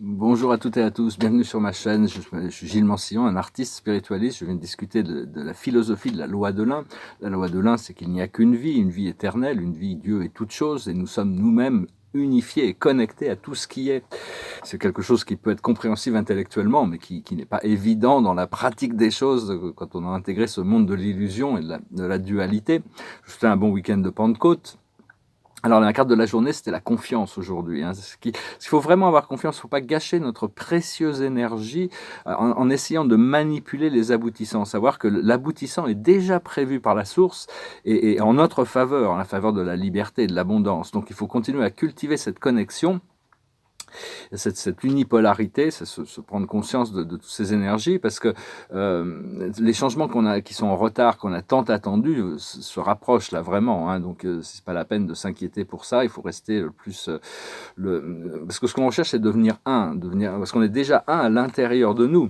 Bonjour à toutes et à tous, bienvenue sur ma chaîne. Je suis Gilles Mansillon, un artiste spiritualiste. Je viens de discuter de la philosophie de la loi de l'un. La loi de l'un, c'est qu'il n'y a qu'une vie, une vie éternelle, une vie Dieu est toute chose, et nous sommes nous-mêmes unifiés et connectés à tout ce qui est. C'est quelque chose qui peut être compréhensible intellectuellement, mais qui n'est pas évident dans la pratique des choses quand on a intégré ce monde de l'illusion et de la dualité. Je souhaite un bon week-end de Pentecôte. Alors la carte de la journée, c'était la confiance aujourd'hui. Il faut vraiment avoir confiance, il ne faut pas gâcher notre précieuse énergie en essayant de manipuler les aboutissants. Savoir que l'aboutissant est déjà prévu par la source et en notre faveur, en la faveur de la liberté et de l'abondance. Donc il faut continuer à cultiver cette connexion, cette unipolarité, se prendre conscience de toutes ces énergies, parce que les changements qui sont en retard, qu'on a tant attendus, se rapprochent là vraiment. Donc c'est pas la peine de s'inquiéter pour ça. Il faut rester le plus parce que ce qu'on recherche, c'est devenir parce qu'on est déjà un à l'intérieur de nous.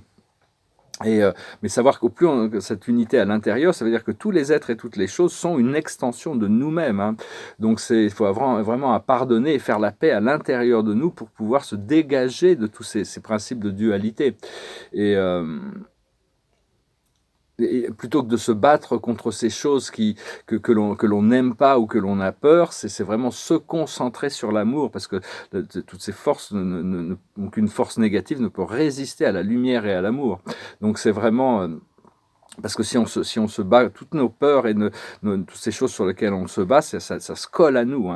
Mais savoir qu'au plus cette unité à l'intérieur, ça veut dire que tous les êtres et toutes les choses sont une extension de nous-mêmes. Donc il faut vraiment à pardonner et faire la paix à l'intérieur de nous pour pouvoir se dégager de tous ces principes de dualité. Et plutôt que de se battre contre ces choses que l'on n'aime pas ou que l'on a peur, c'est vraiment se concentrer sur l'amour, parce que toutes ces forces, aucune force négative ne peut résister à la lumière et à l'amour. Donc c'est vraiment... parce que si on se bat, toutes nos peurs et toutes ces choses sur lesquelles on se bat, ça se colle à nous.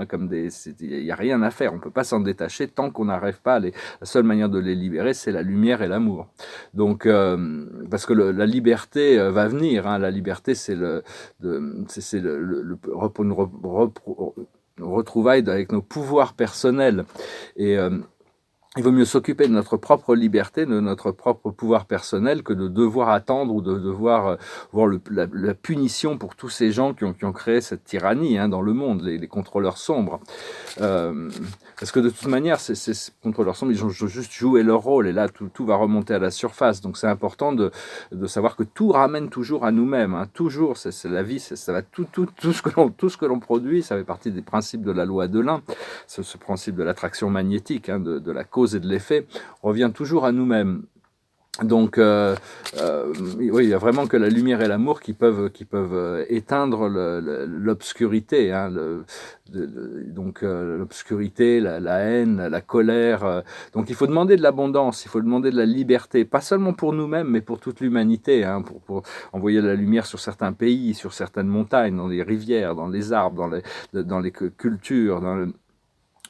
Il n'y a rien à faire. On ne peut pas s'en détacher tant qu'on n'arrive pas la seule manière de les libérer, c'est la lumière et l'amour. Donc, parce que la liberté va venir. La liberté, c'est le retrouvaille avec nos pouvoirs personnels. Et il vaut mieux s'occuper de notre propre liberté, de notre propre pouvoir personnel, que de devoir attendre ou de devoir voir la punition pour tous ces gens qui ont créé cette tyrannie dans le monde, les contrôleurs sombres. Parce que de toute manière, ces contrôleurs sombres, ils ont juste joué leur rôle, et là, tout va remonter à la surface. Donc c'est important de savoir que tout ramène toujours à nous-mêmes. Toujours, c'est la vie, ça va tout ce que l'on produit, ça fait partie des principes de la loi de l'un, ce principe de l'attraction magnétique, de la cause et de l'effet, revient toujours à nous-mêmes. Donc, oui, il n'y a vraiment que la lumière et l'amour qui peuvent éteindre l'obscurité. Donc, l'obscurité, la haine, la colère. Donc, il faut demander de l'abondance, il faut demander de la liberté, pas seulement pour nous-mêmes, mais pour toute l'humanité, pour envoyer la lumière sur certains pays, sur certaines montagnes, dans les rivières, dans les arbres, dans les cultures,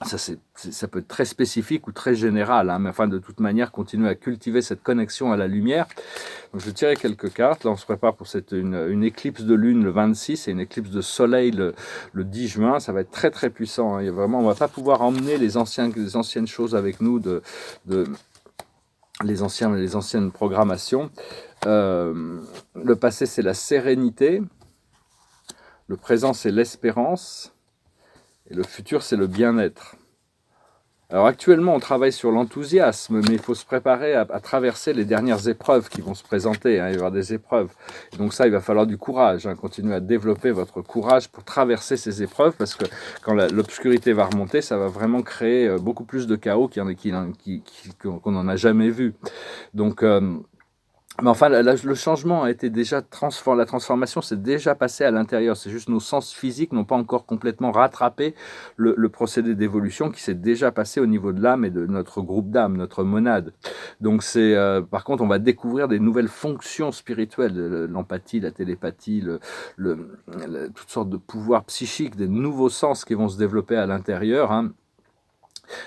ça peut être très spécifique ou très général, mais enfin, de toute manière, continuer à cultiver cette connexion à la lumière. Donc, je vais tirer quelques cartes. Là, on se prépare pour une éclipse de lune le 26 et une éclipse de soleil le 10 juin. Ça va être très, très puissant. Et vraiment, on ne va pas pouvoir emmener les anciennes choses avec nous, les anciennes programmations. Le passé, c'est la sérénité. Le présent, c'est l'espérance. Et le futur, c'est le bien-être. Alors actuellement, on travaille sur l'enthousiasme, mais il faut se préparer à traverser les dernières épreuves qui vont se présenter. Il va y avoir des épreuves. Et donc ça, il va falloir du courage. Continuer à développer votre courage pour traverser ces épreuves, parce que quand l'obscurité va remonter, ça va vraiment créer beaucoup plus de chaos qu'on n'en a jamais vu. Donc... mais enfin, le changement a été déjà transformé, la transformation s'est déjà passée à l'intérieur. C'est juste nos sens physiques n'ont pas encore complètement rattrapé le procédé d'évolution qui s'est déjà passé au niveau de l'âme et de notre groupe d'âme, notre monade. Donc par contre, on va découvrir des nouvelles fonctions spirituelles, l'empathie, la télépathie, toutes sortes de pouvoirs psychiques, des nouveaux sens qui vont se développer à l'intérieur.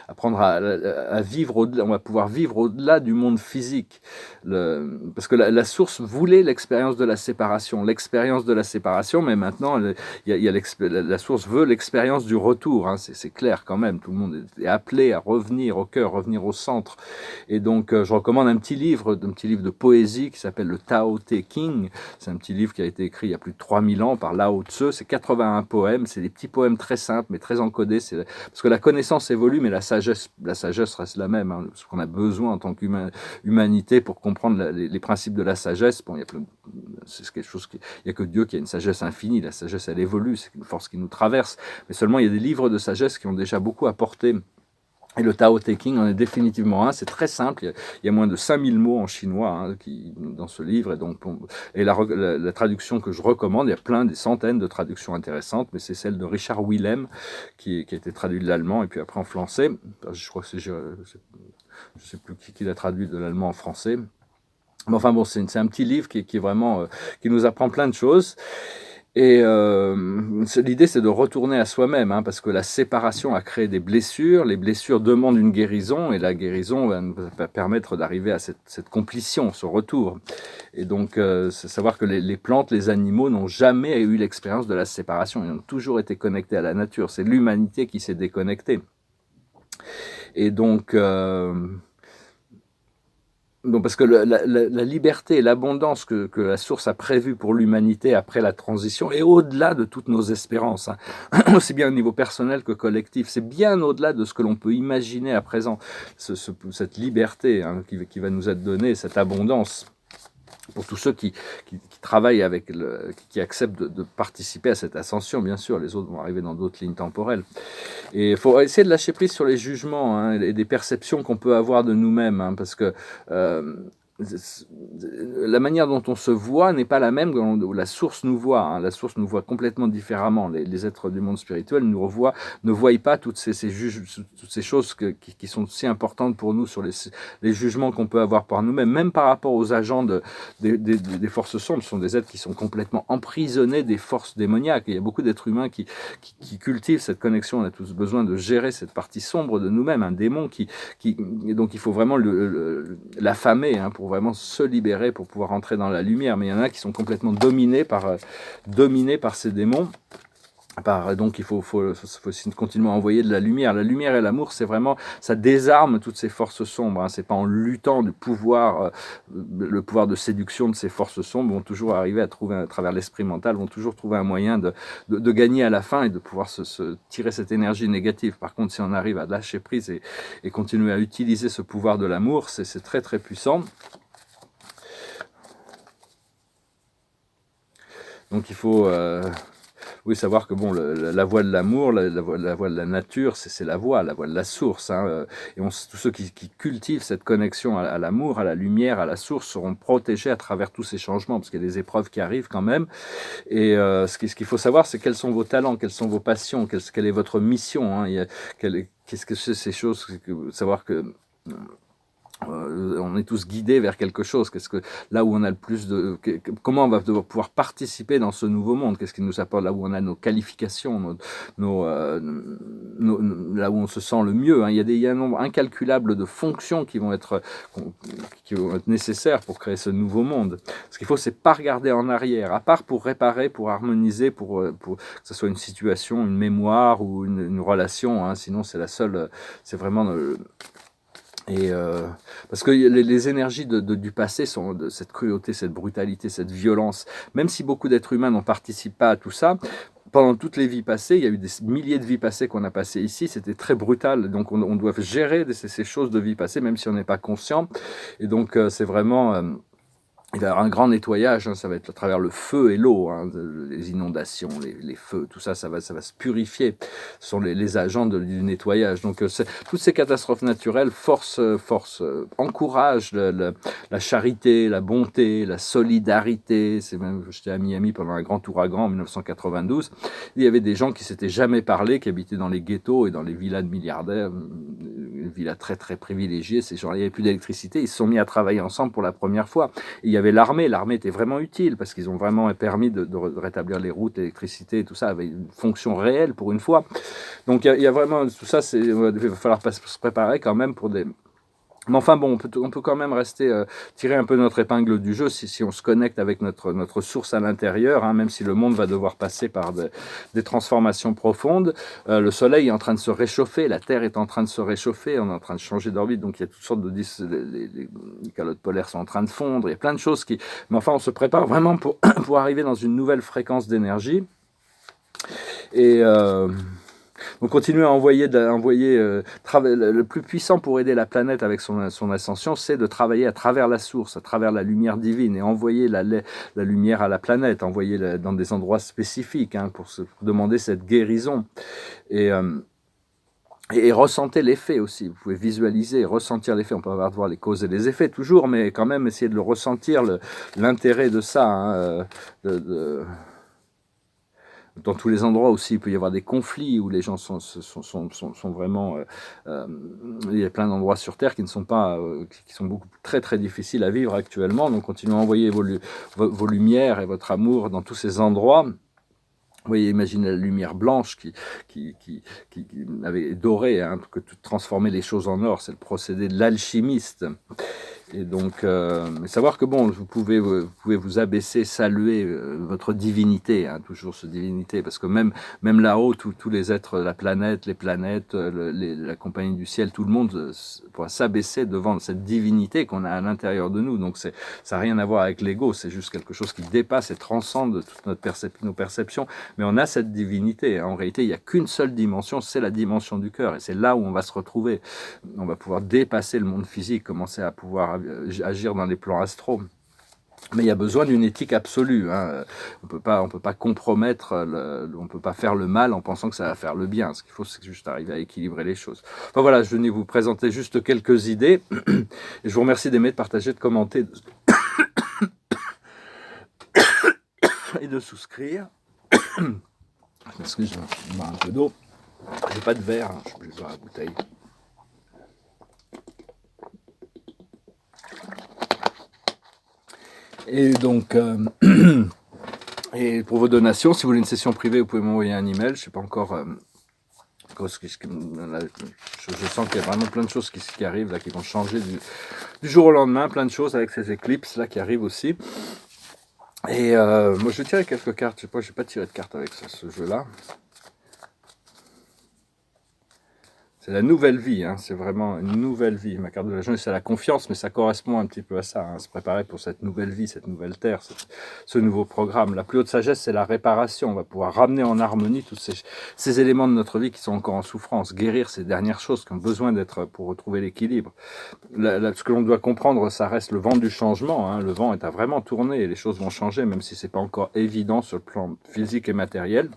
Apprendre à vivre au-delà, on va pouvoir vivre au-delà du monde physique, parce que la source voulait l'expérience de la séparation, mais maintenant la source veut l'expérience du retour, c'est clair quand même, tout le monde est appelé à revenir au cœur, revenir au centre. Et donc je recommande un petit livre de poésie qui s'appelle le Tao Te Ching. C'est un petit livre qui a été écrit il y a plus de 3000 ans par Lao Tse. C'est 81 poèmes, c'est des petits poèmes très simples mais très encodés, parce que la connaissance évolue, mais la sagesse reste la même, ce qu'on a besoin en tant qu'humanité pour comprendre les principes de la sagesse. Bon, c'est quelque chose il n'y a que Dieu qui a une sagesse infinie. La sagesse, elle évolue, c'est une force qui nous traverse, mais seulement il y a des livres de sagesse qui ont déjà beaucoup apporté Et le Tao Te Ching en est définitivement un, c'est très simple, il y a moins de 5000 mots en chinois dans ce livre, et donc la traduction que je recommande, il y a plein, des centaines de traductions intéressantes, mais c'est celle de Richard Willem qui a été traduite de l'allemand et puis après en français. Je crois que je sais plus qui l'a traduit de l'allemand en français. Mais enfin bon, c'est un petit livre qui est vraiment, qui nous apprend plein de choses. Et l'idée, c'est de retourner à soi-même, hein, parce que la séparation a créé des blessures. Les blessures demandent une guérison, et la guérison va nous permettre d'arriver à cette complétion, ce retour. Et donc, c'est savoir que les plantes, les animaux n'ont jamais eu l'expérience de la séparation. Ils ont toujours été connectés à la nature. C'est l'humanité qui s'est déconnectée. Et donc... Donc parce que la liberté et l'abondance que la source a prévue pour l'humanité après la transition est au-delà de toutes nos espérances, hein. Aussi bien au niveau personnel que collectif. C'est bien au-delà de ce que l'on peut imaginer à présent, cette liberté, hein, qui va nous être donnée, cette abondance. Pour tous ceux qui travaillent qui acceptent de participer à cette ascension, bien sûr, les autres vont arriver dans d'autres lignes temporelles. Et il faut essayer de lâcher prise sur les jugements, hein, et des perceptions qu'on peut avoir de nous-mêmes, hein, parce que la manière dont on se voit n'est pas la même où la source nous voit, hein. La source nous voit complètement différemment. Les êtres du monde spirituel ne voient pas toutes ces choses qui sont si importantes pour nous sur les jugements qu'on peut avoir par nous-mêmes, même par rapport aux agents des forces sombres. Ce sont des êtres qui sont complètement emprisonnés des forces démoniaques. Et il y a beaucoup d'êtres humains qui cultivent cette connexion. On a tous besoin de gérer cette partie sombre de nous-mêmes, un démon donc il faut vraiment l'affamer, hein, pour vraiment se libérer, pour pouvoir entrer dans la lumière. Mais il y en a qui sont complètement dominés par ces démons. Donc il faut continuer à envoyer de la lumière. La lumière et l'amour, c'est vraiment, ça désarme toutes ces forces sombres, hein. C'est pas en luttant le pouvoir de séduction de ces forces sombres vont toujours arriver à trouver, à travers l'esprit mental, vont toujours trouver un moyen de gagner à la fin et de pouvoir se tirer cette énergie négative. Par contre, si on arrive à lâcher prise et continuer à utiliser ce pouvoir de l'amour, c'est très très puissant. Donc il faut savoir que bon, la voie de l'amour, la voie de la nature, c'est la voie de la source, hein. Et tous ceux qui cultivent cette connexion à l'amour, à la lumière, à la source, seront protégés à travers tous ces changements, parce qu'il y a des épreuves qui arrivent quand même. Et ce qu'il faut savoir, c'est quels sont vos talents, quelles sont vos passions, quelle est votre mission, hein. Qu'est-ce que c'est ces choses, savoir que... on est tous guidés vers quelque chose. Là où on a le plus comment on va devoir pouvoir participer dans ce nouveau monde? Qu'est-ce qui nous apporte là où on a nos qualifications, là où on se sent le mieux, hein. Il y a un nombre incalculable de fonctions qui vont être nécessaires pour créer ce nouveau monde. Ce qu'il faut, c'est pas regarder en arrière, à part pour réparer, pour harmoniser, pour que ce soit une situation, une mémoire ou une relation, hein. Sinon, c'est vraiment parce que les énergies du passé sont de cette cruauté, cette brutalité, cette violence. Même si beaucoup d'êtres humains n'en participent pas à tout ça, pendant toutes les vies passées, il y a eu des milliers de vies passées qu'on a passées ici, c'était très brutal. Donc on doit gérer ces choses de vie passée, même si on n'est pas conscient. Et donc c'est vraiment... il va y avoir un grand nettoyage, hein, ça va être à travers le feu et l'eau, hein, les inondations, les feux, tout ça, ça va se purifier. Ce sont les agents du nettoyage. Donc toutes ces catastrophes naturelles encouragent la charité, la bonté, la solidarité. J'étais à Miami pendant un grand ouragan en 1992. Il y avait des gens qui s'étaient jamais parlé, qui habitaient dans les ghettos et dans les villas de milliardaires, une villa très très privilégiée. Ces gens-là, il n'y avait plus d'électricité, ils se sont mis à travailler ensemble pour la première fois. Et il y avait l'armée était vraiment utile parce qu'ils ont vraiment permis de rétablir les routes, l'électricité et tout ça avait une fonction réelle pour une fois. Donc il y a vraiment tout ça, il va falloir se préparer quand même pour des... Mais enfin bon, on peut quand même tirer un peu notre épingle du jeu si on se connecte avec notre source à l'intérieur, hein, même si le monde va devoir passer par des transformations profondes. Le soleil est en train de se réchauffer, la Terre est en train de se réchauffer, on est en train de changer d'orbite, donc il y a toutes sortes les calottes polaires sont en train de fondre, il y a plein de choses mais enfin on se prépare vraiment pour arriver dans une nouvelle fréquence d'énergie. Et... donc continuer à envoyer le plus puissant pour aider la planète avec son ascension, c'est de travailler à travers la source, à travers la lumière divine, et envoyer la lumière à la planète, envoyer dans des endroits spécifiques, hein, pour se demander cette guérison. Et Et ressentez l'effet aussi, vous pouvez visualiser, ressentir l'effet. On peut avoir de voir les causes et les effets toujours, mais quand même essayer de le ressentir, l'intérêt de ça. Hein, dans tous les endroits aussi, il peut y avoir des conflits où les gens sont vraiment... il y a plein d'endroits sur Terre qui ne sont pas... qui sont beaucoup très très difficiles à vivre actuellement. Donc continuez à envoyer vos lumières et votre amour dans tous ces endroits. Vous voyez, imaginez la lumière blanche qui avait doré, hein, que transformer les choses en or, c'est le procédé de l'alchimiste. Et donc, savoir que bon, vous pouvez vous abaisser, saluer votre divinité, hein, toujours cette divinité, parce que même là-haut, tous les êtres, la planète, les planètes, la compagnie du ciel, tout le monde pourra s'abaisser devant cette divinité qu'on a à l'intérieur de nous. Donc, ça n'a rien à voir avec l'ego, c'est juste quelque chose qui dépasse et transcende toute nos perceptions. Mais on a cette divinité. En réalité, il n'y a qu'une seule dimension, c'est la dimension du cœur, et c'est là où on va se retrouver. On va pouvoir dépasser le monde physique, commencer à pouvoir agir dans les plans astraux. Mais il y a besoin d'une éthique absolue. Hein. On peut pas compromettre, on ne peut pas faire le mal en pensant que ça va faire le bien. Ce qu'il faut, c'est juste arriver à équilibrer les choses. Enfin voilà, je venais vous présenter juste quelques idées. Et je vous remercie d'aimer, de partager, de commenter et de souscrire. Parce que je bois un peu d'eau. J'ai pas de verre, hein. Je suis obligé de boire la bouteille. Et donc, et pour vos donations, si vous voulez une session privée, vous pouvez m'envoyer un email. Je ne sais pas encore. Je sens qu'il y a vraiment plein de choses qui arrivent, là, qui vont changer du jour au lendemain. Plein de choses avec ces éclipses là qui arrivent aussi. Et moi, je vais tirer quelques cartes. Je n'ai pas tiré de cartes avec ce jeu-là. C'est la nouvelle vie, hein, c'est vraiment une nouvelle vie. Ma carte de la jeunesse, c'est la confiance, mais ça correspond un petit peu à ça. Hein, se préparer pour cette nouvelle vie, cette nouvelle terre, ce nouveau programme. La plus haute sagesse, c'est la réparation. On va pouvoir ramener en harmonie tous ces éléments de notre vie qui sont encore en souffrance, guérir ces dernières choses qui ont besoin d'être pour retrouver l'équilibre. Ce que l'on doit comprendre, ça reste le vent du changement. Hein, le vent est à vraiment tourner et les choses vont changer, même si ce n'est pas encore évident sur le plan physique et matériel.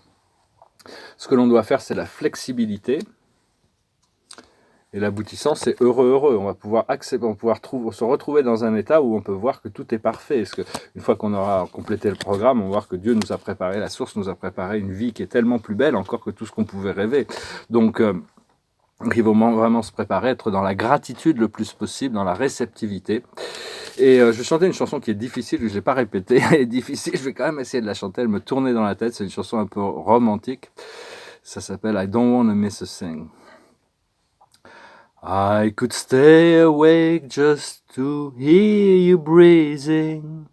Ce que l'on doit faire, c'est la flexibilité. Et l'aboutissant, c'est heureux. On va pouvoir se retrouver dans un état où on peut voir que tout est parfait. Parce qu'une fois qu'on aura complété le programme, on va voir que Dieu nous a préparé, la source nous a préparé une vie qui est tellement plus belle encore que tout ce qu'on pouvait rêver. Donc il faut vraiment se préparer, être dans la gratitude le plus possible, dans la réceptivité. Et je vais chanter une chanson qui est difficile, que je n'ai pas répétée. Elle est difficile, je vais quand même essayer de la chanter. Elle me tournait dans la tête. C'est une chanson un peu romantique. Ça s'appelle I Don't Wanna Miss a Thing. I could stay awake just to hear you breathing,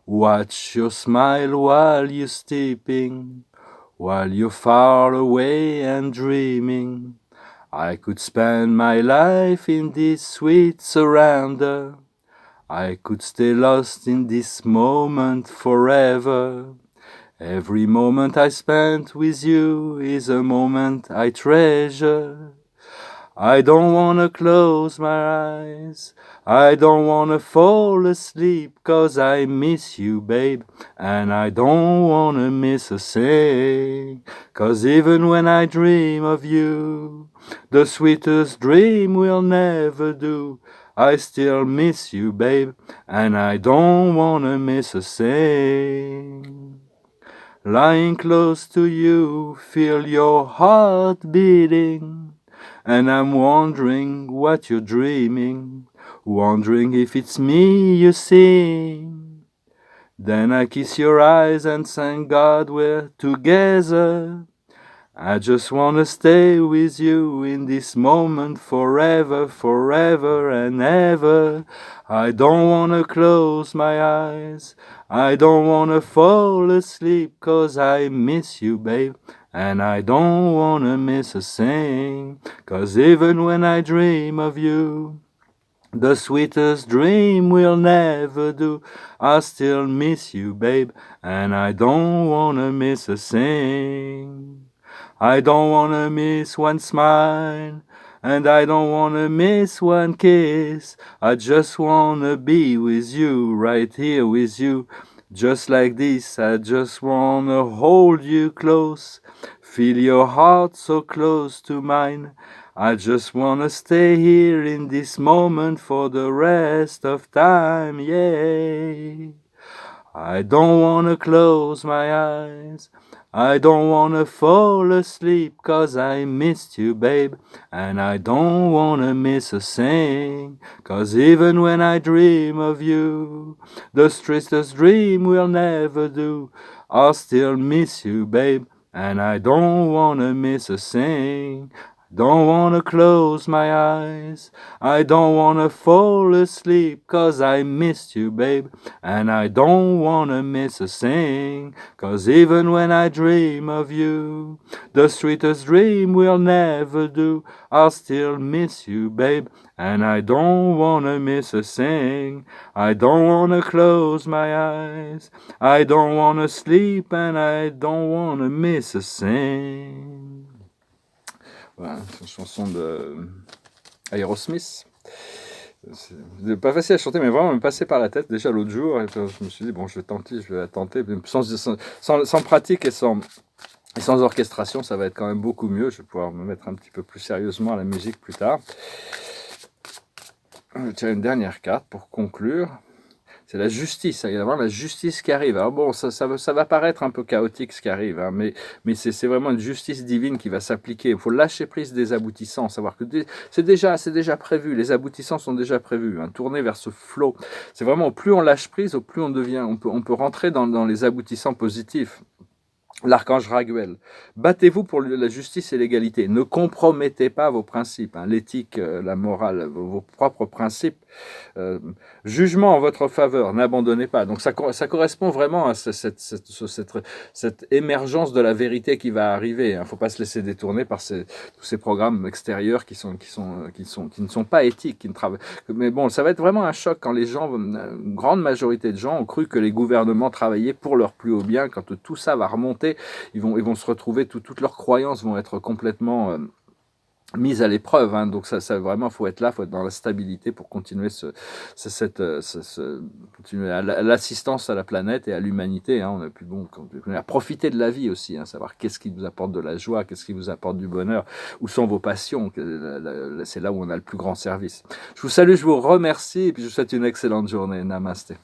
watch your smile while you're sleeping, while you're far away and dreaming. I could spend my life in this sweet surrender. I could stay lost in this moment forever. Every moment I spent with you is a moment I treasure. I don't wanna close my eyes, I don't wanna fall asleep, 'cause I miss you, babe, and I don't wanna miss a thing. 'Cause even when I dream of you, the sweetest dream will never do. I still miss you, babe, and I don't wanna miss a thing. Lying close to you, feel your heart beating. And I'm wondering what you're dreaming, wondering if it's me you're seeing. Then I kiss your eyes and thank God we're together. I just wanna stay with you in this moment forever, forever and ever. I don't wanna close my eyes, I don't wanna fall asleep, 'cause I miss you, babe. And I don't wanna miss a thing, 'cause even when I dream of you, the sweetest dream will never do. I still miss you, babe, and I don't wanna miss a thing. I don't wanna miss one smile, and I don't wanna miss one kiss. I just wanna be with you, right here with you. Just like this, I just wanna hold you close. Feel your heart so close to mine. I just wanna stay here in this moment for the rest of time, yeah. I don't wanna close my eyes, I don't wanna fall asleep, 'cause I missed you, babe, and I don't wanna miss a thing, 'cause even when I dream of you, the strangest dream will never do, I'll still miss you, babe, and I don't wanna miss a thing. Don't wanna close my eyes, I don't wanna fall asleep, 'cause I missed you, babe, and I don't wanna miss a thing, 'cause even when I dream of you, the sweetest dream will never do, I'll still miss you, babe, and I don't wanna miss a thing. I don't wanna close my eyes, I don't wanna sleep, and I don't wanna miss a thing. Voilà, c'est une chanson de Aerosmith. C'est pas facile à chanter, mais vraiment me passé par la tête déjà l'autre jour. Et je me suis dit, bon, je vais la tenter. Sans pratique et sans orchestration, ça va être quand même beaucoup mieux. Je vais pouvoir me mettre un petit peu plus sérieusement à la musique plus tard. Je tiens une dernière carte pour conclure. C'est la justice, il y a vraiment la justice qui arrive. Alors bon, ça va paraître un peu chaotique ce qui arrive, hein, mais c'est vraiment une justice divine qui va s'appliquer. Il faut lâcher prise des aboutissants, savoir que c'est déjà prévu, les aboutissants sont déjà prévus, hein, tourner vers ce flot. C'est vraiment, au plus on lâche prise, au plus on peut rentrer dans les aboutissants positifs. L'archange Raguel, battez-vous pour la justice et l'égalité. Ne compromettez pas vos principes, hein, l'éthique, la morale, vos propres principes. Jugement en votre faveur, n'abandonnez pas. Donc ça correspond vraiment à cette émergence de la vérité qui va arriver. Il ne faut pas se laisser détourner par tous ces programmes extérieurs qui ne sont pas éthiques. Mais bon, ça va être vraiment un choc quand les gens, une grande majorité de gens ont cru que les gouvernements travaillaient pour leur plus haut bien. Quand tout ça va remonter, ils vont se retrouver, toutes leurs croyances vont être complètement mises à l'épreuve, hein. Donc ça vraiment, faut être là, faut être dans la stabilité pour continuer continuer l'assistance à la planète et à l'humanité, hein. On a plus bon à profiter de la vie aussi, hein, savoir qu'est-ce qui vous apporte de la joie, qu'est-ce qui vous apporte du bonheur, où sont vos passions, c'est là où on a le plus grand service. Je vous salue, je vous remercie et puis je vous souhaite une excellente journée. Namasté.